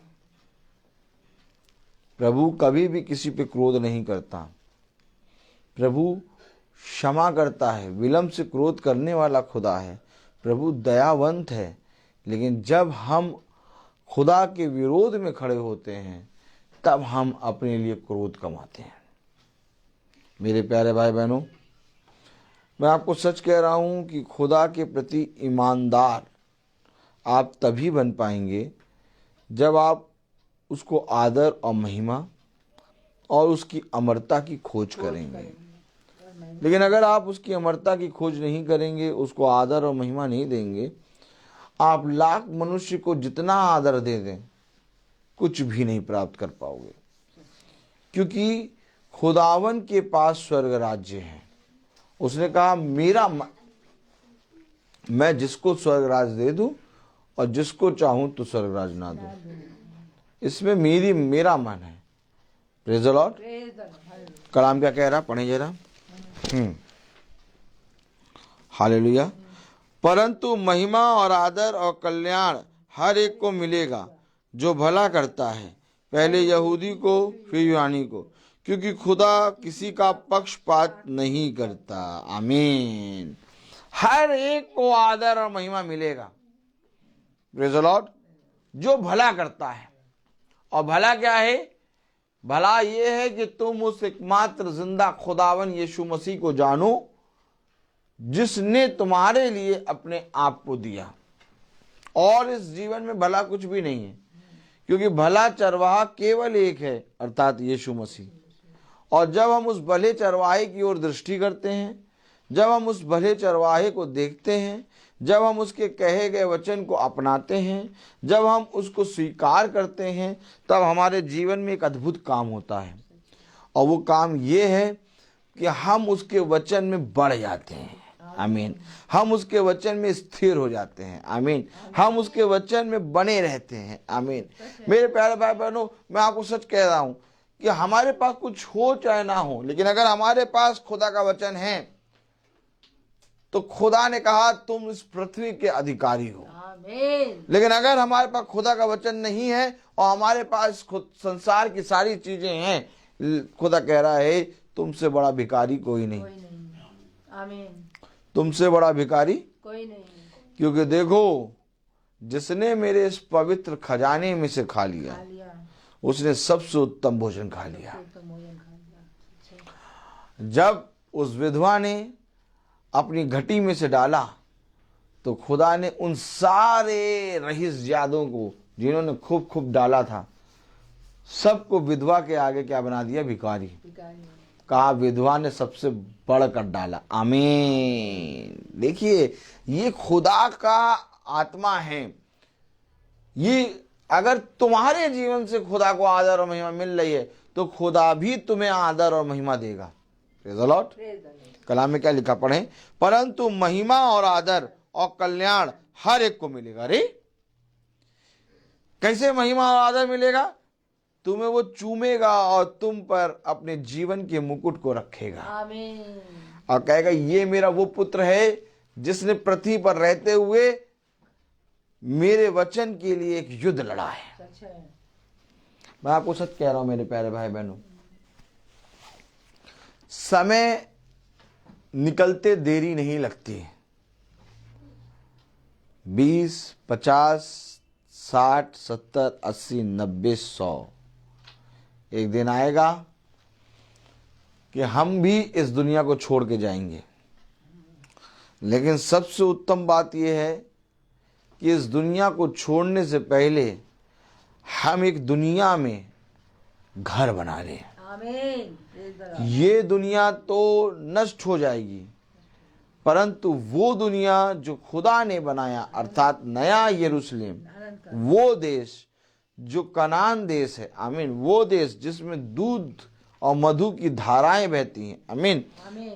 प्रभु कभी भी किसी पे क्रोध नहीं करता। प्रभु क्षमा करता है। विलंब से क्रोध करने वाला खुदा है। प्रभु दयावंत है। लेकिन जब हम खुदा के विरोध में खड़े होते हैं तब हम अपने लिए क्रोध कमाते हैं। मेरे प्यारे भाई बहनों, मैं आपको सच कह रहा हूं कि खुदा के प्रति ईमानदार आप तभी बन पाएंगे जब आप उसको आदर और महिमा और उसकी अमरता की खोज करेंगे। लेकिन अगर आप उसकी अमरता की खोज नहीं करेंगे, उसको आदर और महिमा नहीं देंगे, आप लाख मनुष्य को जितना आदर दे दें कुछ भी नहीं प्राप्त कर पाओगे। क्योंकि खुदावन के पास स्वर्ग राज्य है। उसने कहा मैं जिसको स्वर्ग राज्य दे दूं और जिसको चाहूं तो स्वर्गराज ना दूं। इसमें मेरा मन है। Praise the Lord. कलाम क्या कह रहा, पढ़े जरा। हालेलुया। परंतु महिमा और आदर और कल्याण हर एक को मिलेगा जो भला करता है, पहले यहूदी को फिर यूनानी को, क्योंकि खुदा किसी का पक्षपात नहीं करता। आमीन। हर एक को आदर और महिमा मिलेगा, प्रेज द लॉर्ड, जो भला करता है। और भला क्या है? भला ये है कि तुम उस एकमात्र जिंदा खुदावन यीशु मसीह को जानो, जिसने तुम्हारे लिए अपने आप को दिया। और इस जीवन में भला कुछ भी नहीं है, क्योंकि भला चरवाहा केवल एक है, अर्थात यीशु मसीह। और जब हम उस भले चरवाहे की ओर दृष्टि करते हैं, जब हम उस भले चरवाहे को देखते हैं, जब हम उसके कहे गए वचन को अपनाते हैं, जब हम उसको स्वीकार करते हैं, तब हमारे जीवन में एक अद्भुत काम होता है। और वो काम ये है कि हम उसके वचन में बढ़ जाते हैं। आमीन। हम उसके वचन में स्थिर हो जाते हैं। आमीन। हम उसके वचन में बने रहते हैं। आमीन। मेरे प्यारे भाई बहनों, मैं आपको सच कह रहा हूं कि हमारे पास कुछ हो चाहे ना हो, लेकिन अगर हमारे पास खुदा का वचन है तो खुदा ने कहा तुम इस पृथ्वी के अधिकारी हो। आमीन। लेकिन अगर हमारे पास खुदा का वचन नहीं है और हमारे पास खुद संसार की सारी चीजें हैं, खुदा कह रहा है तुमसे बड़ा भिखारी कोई नहीं। आमीन। तुमसे बड़ा भिखारी कोई नहीं। क्योंकि देखो, जिसने मेरे इस पवित्र खजाने में से खा लिया उसने सबसे उत्तम भोजन खा लिया। जब उस विधवा ने अपनी घटी में से डाला तो खुदा ने उन सारे रईसजादों को, जिन्होंने खूब खूब डाला था, सबको विधवा के आगे क्या बना दिया? भिखारी। कहा विधवा ने सबसे बढ़कर डाला। आमीन। देखिए, ये खुदा का आत्मा है। ये अगर तुम्हारे जीवन से खुदा को आदर और महिमा मिल रही है तो खुदा भी तुम्हें आदर और महिमा देगा। Praise the Lord. कलाम में क्या लिखा, पढ़े। परंतु महिमा और आदर और कल्याण हर एक को मिलेगा। अरे कैसे महिमा और आदर मिलेगा? तुम्हें वो चूमेगा और तुम पर अपने जीवन के मुकुट को रखेगा। आमीन। और कहेगा ये मेरा वो पुत्र है जिसने पृथ्वी पर रहते हुए मेरे वचन के लिए एक युद्ध लड़ा है। सच है। मैं आपको सच कह रहा हूं मेरे प्यारे भाई बहनों, समय निकलते देरी नहीं लगती। 20, 50, 60, 70, 80, 90, 100 एक दिन आएगा कि हम भी इस दुनिया को छोड़ के जाएंगे। लेकिन सबसे उत्तम बात यह है कि इस दुनिया को छोड़ने से पहले हम एक दुनिया में घर बना लें। आमीन। ये दुनिया तो नष्ट हो जाएगी, परंतु वो दुनिया जो खुदा ने बनाया, अर्थात नया यरूशलेम, वो देश जो कनान देश है, आमीन, वो देश जिसमें दूध और मधु की धाराएं बहती हैं, आमीन,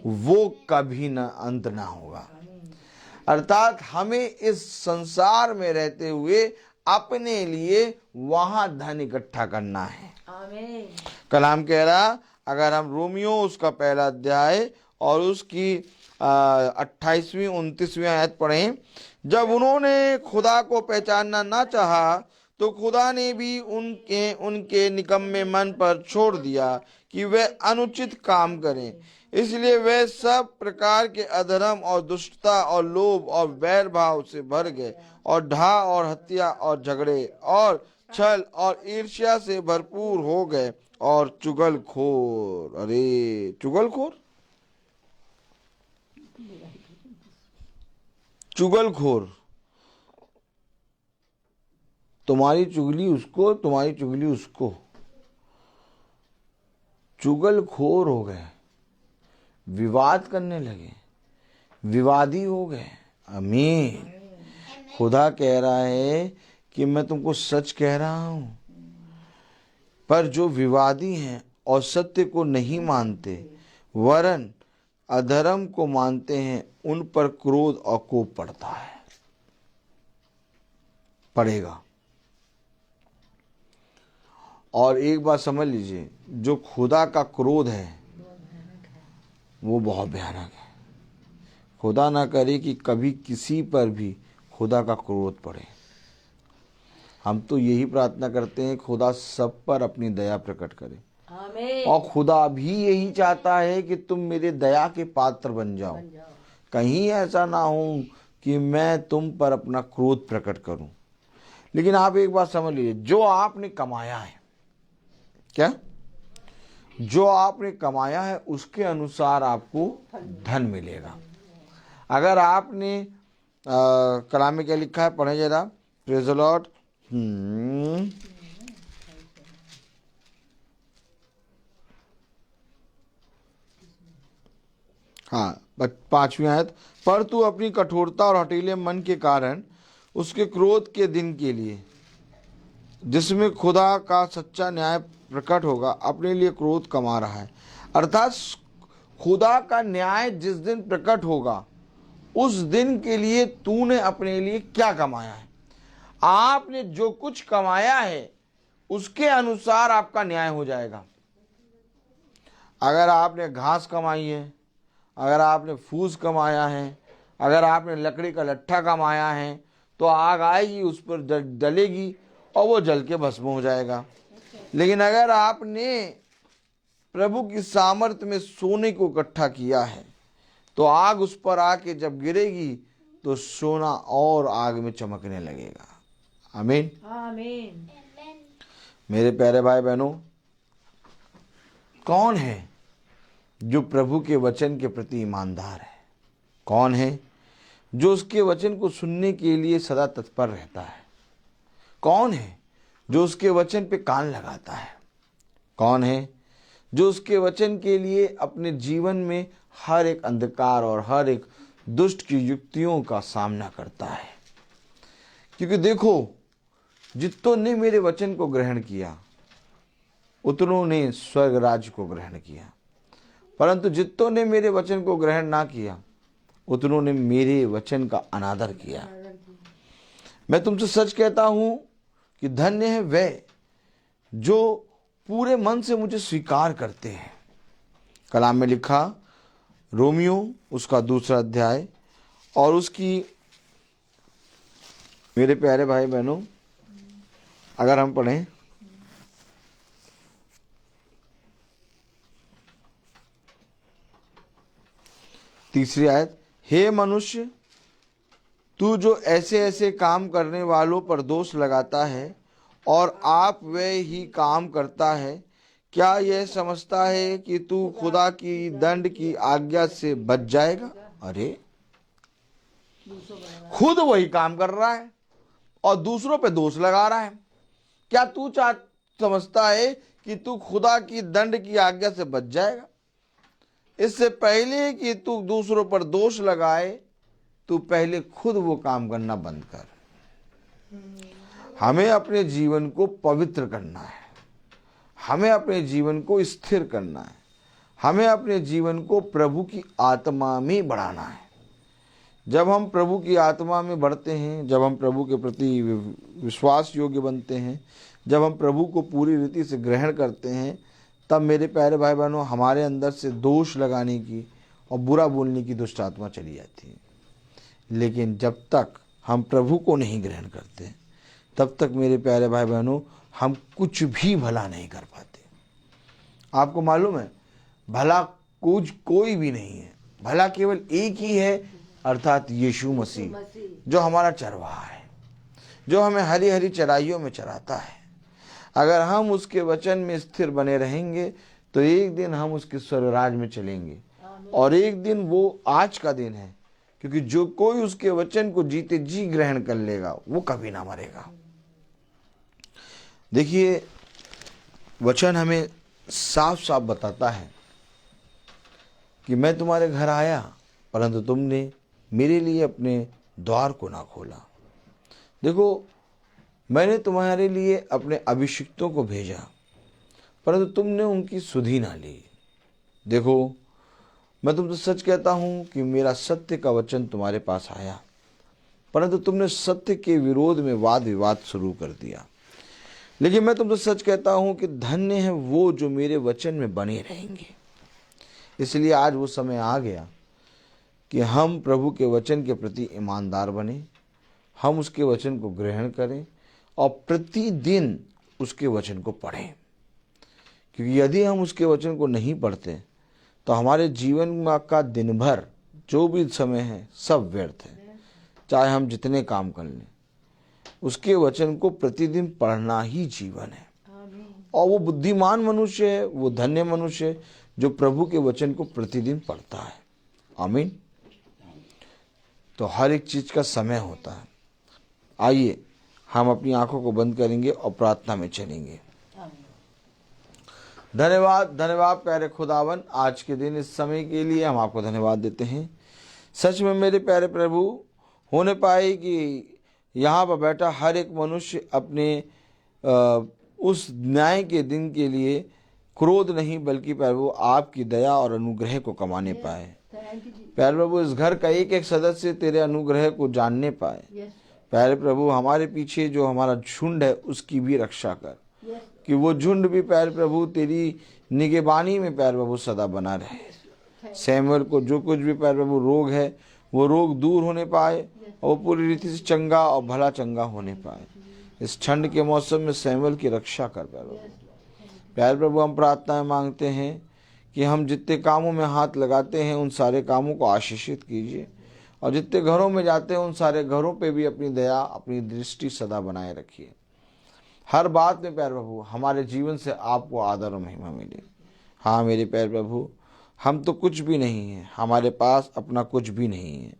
वो कभी न अंत ना होगा। अर्थात हमें इस संसार में रहते हुए अपने लिए वहां धन इकट्ठा करना है। आमीन। कलाम कह रहा, अगर हम रोमियो उसका पहला अध्याय और उसकी 28वीं 29वीं आयत पढ़ें, जब उन्होंने खुदा को पहचानना ना चाहा तो खुदा ने भी उनके निकम्मे मन पर छोड़ दिया कि वे अनुचित काम करें। इसलिए वे सब प्रकार के अधर्म और दुष्टता और लोभ और वैर भाव से भर गए और ढा और हत्या और झगड़े और छल और ईर्ष्या से भरपूर हो गए और चुगलखोर। अरे चुगलखोर, चुगलखोर, तुम्हारी चुगली उसको, तुम्हारी चुगली उसको, चुगलखोर हो गए, विवाद करने लगे, विवादी हो गए। आमीन। खुदा कह रहा है कि मैं तुमको सच कह रहा हूं, पर जो विवादी हैं और सत्य को नहीं मानते वरन अधर्म को मानते हैं, उन पर क्रोध और कोप पड़ता है। पड़ेगा। और एक बात समझ लीजिए, जो खुदा का क्रोध है वो बहुत भयानक है। खुदा ना करे कि कभी किसी पर भी खुदा का क्रोध पड़े। हम तो यही प्रार्थना करते हैं खुदा सब पर अपनी दया प्रकट करे, और खुदा भी यही चाहता है कि तुम मेरे दया के पात्र बन जाओ। कहीं ऐसा ना हो कि मैं तुम पर अपना क्रोध प्रकट करूं। लेकिन आप एक बात समझ लीजिए, जो आपने कमाया है, क्या जो आपने कमाया है उसके अनुसार आपको धन मिलेगा। अगर आपने कलाम में क्या लिखा है, पढ़े जरा, प्रेज़ द लॉर्ड। हाँ, 5वीं आयत, पर तू अपनी कठोरता और हठीले मन के कारण उसके क्रोध के दिन के लिए, जिसमें खुदा का सच्चा न्याय प्रकट होगा, अपने लिए क्रोध कमा रहा है। अर्थात खुदा का न्याय जिस दिन प्रकट होगा उस दिन के लिए तूने अपने लिए क्या कमाया है। आपने जो कुछ कमाया है उसके अनुसार आपका न्याय हो जाएगा। अगर आपने घास कमाई है, अगर आपने फूस कमाया है, अगर आपने लकड़ी का लट्ठा कमाया है, तो आग आएगी, उस पर डलेगी और वो जल के भस्म हो जाएगा। लेकिन अगर आपने प्रभु की सामर्थ्य में सोने को इकट्ठा किया है, तो आग उस पर आके जब गिरेगी तो सोना और आग में चमकने लगेगा। आमीन, आमीन। मेरे प्यारे भाई बहनों, कौन है जो प्रभु के वचन के प्रति ईमानदार है? कौन है जो उसके वचन को सुनने के लिए सदा तत्पर रहता है? कौन है जो उसके वचन पे कान लगाता है? कौन है जो उसके वचन के लिए अपने जीवन में हर एक अंधकार और हर एक दुष्ट की युक्तियों का सामना करता है? क्योंकि देखो, जितनों ने मेरे वचन को ग्रहण किया उतनों ने स्वर्ग राज्य को ग्रहण किया, परंतु जितनों ने मेरे वचन को ग्रहण ना किया उतनों ने मेरे वचन का अनादर किया। मैं तुमसे सच कहता हूं कि धन्य है वे जो पूरे मन से मुझे स्वीकार करते हैं। कलाम में लिखा, रोमियो उसका 2 अध्याय और उसकी, मेरे प्यारे भाई बहनों, अगर हम पढ़ें, तीसरी आयत, हे मनुष्य, तू जो ऐसे ऐसे काम करने वालों पर दोष लगाता है और आप वे ही काम करता है, क्या यह समझता है कि तू खुदा की दंड की आज्ञा से बच जाएगा? अरे, खुद वही काम कर रहा है और दूसरों पे दोष लगा रहा है। क्या तू समझता है कि तू खुदा की दंड की आज्ञा से बच जाएगा? इससे पहले कि तू दूसरों पर दोष लगाए, तू पहले खुद वो काम करना बंद कर। हमें अपने जीवन को पवित्र करना है, हमें अपने जीवन को स्थिर करना है, हमें अपने जीवन को प्रभु की आत्मा में बढ़ाना है। जब हम प्रभु की आत्मा में बढ़ते हैं, जब हम प्रभु के प्रति विश्वास योग्य बनते हैं, जब हम प्रभु को पूरी रीति से ग्रहण करते हैं, तब मेरे प्यारे भाई बहनों, हमारे अंदर से दोष लगाने की और बुरा बोलने की दुष्ट आत्मा चली जाती है। लेकिन जब तक हम प्रभु को नहीं ग्रहण करते, तब तक मेरे प्यारे भाई बहनों, हम कुछ भी भला नहीं कर पाते। आपको मालूम है, भला कुछ कोई भी नहीं है, भला केवल एक ही है, अर्थात यीशु मसीह, जो हमारा चरवाहा है, जो हमें हरी हरी चराइयों में चराता है। अगर हम उसके वचन में स्थिर बने रहेंगे तो एक दिन हम उसके स्वर्ग राज में चलेंगे, और एक दिन वो आज का दिन है, क्योंकि जो कोई उसके वचन को जीते जी ग्रहण कर लेगा वो कभी ना मरेगा। देखिए, वचन हमें साफ साफ बताता है कि मैं तुम्हारे घर आया परंतु तुमने मेरे लिए अपने द्वार को ना खोला। देखो, मैंने तुम्हारे लिए अपने अभिषिक्तों को भेजा परंतु तुमने उनकी सुधि ना ली। देखो, मैं तुमसे सच कहता हूँ कि मेरा सत्य का वचन तुम्हारे पास आया परंतु तुमने सत्य के विरोध में वाद विवाद शुरू कर दिया। लेकिन मैं तुमसे सच कहता हूं कि धन्य है वो जो मेरे वचन में बने रहेंगे। इसलिए आज वो समय आ गया कि हम प्रभु के वचन के प्रति ईमानदार बने, हम उसके वचन को ग्रहण करें और प्रतिदिन उसके वचन को पढ़ें। क्योंकि यदि हम उसके वचन को नहीं पढ़ते तो हमारे जीवन का दिन भर जो भी समय है सब व्यर्थ है, चाहे हम जितने काम कर लें। उसके वचन को प्रतिदिन पढ़ना ही जीवन है। और वो बुद्धिमान मनुष्य है, वो धन्य मनुष्य है जो प्रभु के वचन को प्रतिदिन पढ़ता है। आमीन। तो हर एक चीज का समय होता है। आइए हम अपनी आंखों को बंद करेंगे और प्रार्थना में चलेंगे। धन्यवाद, धन्यवाद प्यारे खुदावन, आज के दिन इस समय के लिए हम आपको धन्यवाद देते हैं। सच में मेरे प्यारे प्रभु, होने पाए कि यहाँ पर बैठा हर एक मनुष्य अपने उस न्याय के दिन के लिए क्रोध नहीं बल्कि प्रभु आपकी दया और अनुग्रह को कमाने पाए। प्यारे प्रभु, इस घर का एक एक सदस्य तेरे अनुग्रह को जानने पाए। प्यारे प्रभु, हमारे पीछे जो हमारा झुंड है उसकी भी रक्षा कर, कि वो झुंड भी प्यारे प्रभु तेरी निगहबानी में प्यारे प्रभु सदा बना रहे। सैमुअल को जो कुछ भी प्यारे प्रभु रोग है वो रोग दूर होने पाए और वो पूरी रीति से चंगा और भला चंगा होने पाए। इस ठंड के मौसम में सैमुअल की रक्षा कर प्यारे प्रभु। प्यारे प्रभु, हम प्रार्थनाएं मांगते हैं कि हम जितने कामों में हाथ लगाते हैं उन सारे कामों को आशीषित कीजिए, और जितने घरों में जाते हैं उन सारे घरों पे भी अपनी दया, अपनी दृष्टि सदा बनाए रखिए। हर बात में प्यारे प्रभु हमारे जीवन से आपको आदर और महिमा मिले। हाँ मेरे प्यारे प्रभु, हम तो कुछ भी नहीं हैं, हमारे पास अपना कुछ भी नहीं है।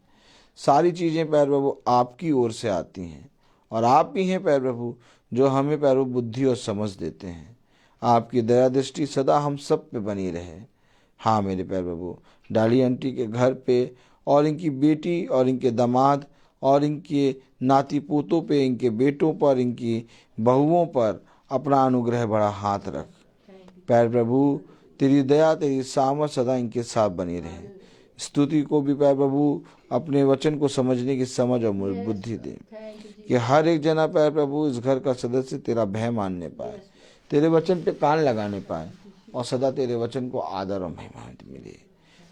सारी चीज़ें प्यारे प्रभु आपकी ओर से आती हैं, और आप ही हैं प्यारे प्रभु जो हमें प्यारे प्रभु बुद्धि और समझ देते हैं। आपकी दया दृष्टि सदा हम सब पे बनी रहे। हाँ मेरे प्यारे प्रभु, डाली आंटी के घर पे और इनकी बेटी और इनके दामाद और इनके नाती पोतों पे, इनके बेटों पर, इनकी बहुओं पर अपना अनुग्रह बड़ा हाथ रख। प्यारे प्रभु, तेरी दया तेरी सामर्थ सदा इनके साथ बनी रहे। स्तुति को भी प्यारे प्रभु अपने वचन को समझने की समझ और बुद्धि दे, कि हर एक जना प्यारे प्रभु इस घर का सदस्य तेरा भय मानने पाए, तेरे वचन पे कान लगाने पाए, और सदा तेरे वचन को आदर और महिमा मिले।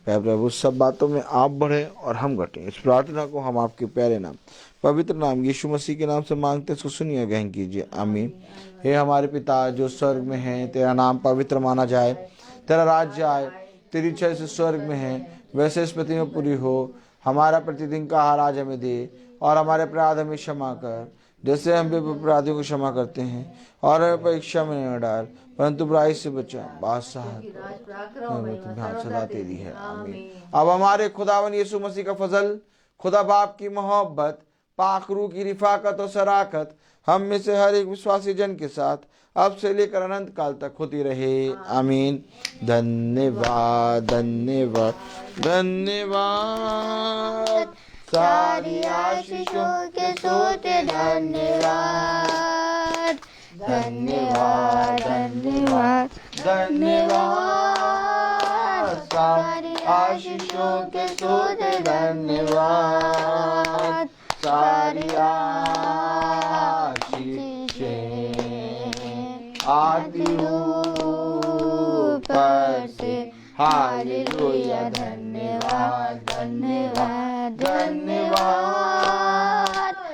प्यारे प्रभु, सब बातों में आप बढ़े और हम घटें। इस प्रार्थना को हम आपके प्यारे नाम, पवित्र नाम यीशु मसीह के नाम से मांगते, इसको सुनिए, ग्रहण कीजिए। आमीन। हे हमारे पिता जो स्वर्ग में है, तेरा नाम पवित्र माना जाए, तेरा राज्य आए, तेरी इच्छा जैसे स्वर्ग में है वैसे इस पृथ्वी में पूरी हो। हमारा प्रतिदिन का आहार आज हमें दे, और हमारे अपराध हमें क्षमा कर जैसे हम भी अपराधियों को क्षमा करते हैं, और हमें परीक्षा में न डाल परंतु बुराई से बचा। बादशाह सदा तेरी है। आमीन। अब हमारे खुदावन यीशु मसीह का फजल, खुदा बाप की मोहब्बत, पाक रूह की रिफाकत और शराकत हम में से हर एक विश्वासी जन के साथ अब से लेकर अनंत काल तक होती रहे। आमीन। धन्यवाद, धन्यवाद, धन्यवाद। सारी आशीषों के सोते धन्यवाद, धन्यवाद, धन्यवाद, धन्यवाद। सारी आशीषों के सोते धन्यवाद। सारी आशीषें आती ऊपर से। हालेलुया। धन्यवाद, धन्यवाद, धन्यवाद।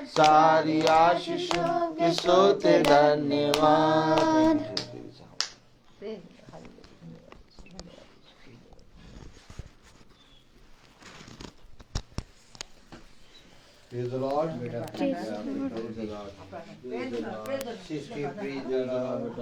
सारी आशीषों के सोते धन्यवाद। Praise the Lord. Praise the Lord. Praise the Lord. Praise the Lord.